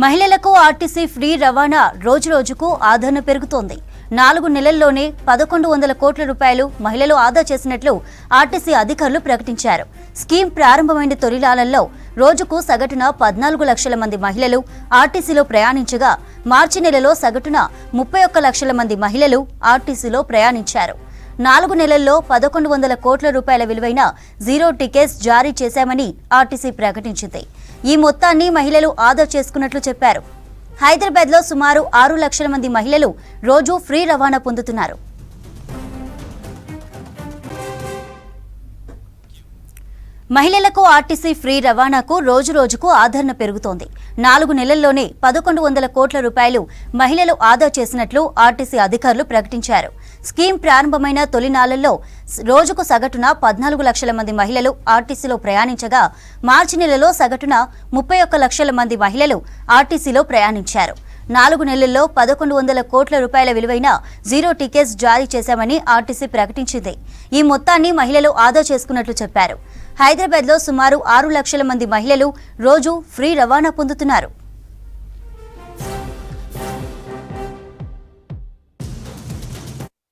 మహిళలకు RTC free రవాణా రోజురోజుకు ఆదరణ పెరుగుతోంది. 4 నెలల్లోనే 1100 కోట్ల రూపాయలు మహిళలు ఆదా చేసినట్లు ఆర్టీసీ అధికారులు ప్రకటించారు. స్కీమ్ ప్రారంభమైన తొలినాళ్లలో రోజుకు సగటున 14 లక్షల మంది మహిళలు ఆర్టీసీలో ప్రయాణించగా మార్చి నెలలో సగటున 31 లక్షల మంది మహిళలు ఆర్టీసీలో ప్రయాణించారు. 4 నెలల్లో 1100 కోట్ల రూపాయల విలువైన జీరో టికెట్స్ జారీ చేశామని ఆర్టీసీ ప్రకటించింది. ఈ మొత్తాన్ని మహిళలు ఆదా చేసుకున్నట్లు చెప్పారు. హైదరాబాద్లో సుమారు 6 లక్షల మంది మహిళలు రోజు ఫ్రీ రవాణా పొందుతున్నారు. మహిళలకు ఆర్టీసీ ఫ్రీ రవాణాకు రోజురోజుకు ఆదరణ పెరుగుతోంది. 4 నెలల్లోనే 1100 కోట్ల రూపాయలు మహిళలు ఆదా చేసినట్లు ఆర్టీసీ అధికారులు ప్రకటించారు. స్కీమ్ ప్రారంభమైన తొలినాళ్లలో రోజుకు సగటున 14 లక్షల మంది మహిళలు ఆర్టీసీలో ప్రయాణించగా మార్చి నెలలో సగటున 31 లక్షల మంది మహిళలు ఆర్టీసీలో ప్రయాణించారు. 4 నెలల్లో 1100 కోట్ల రూపాయల విలువైన జీరో టికెట్స్ జారీ చేశామని ఆర్టీసీ ప్రకటించింది. ఈ మొత్తాన్ని మహిళలు ఆదా చేసుకున్నట్లు చెప్పారు. హైదరాబాద్లో సుమారు 6 లక్షల మంది మహిళలు రోజు ఫ్రీ రవాణా పొందుతున్నారు.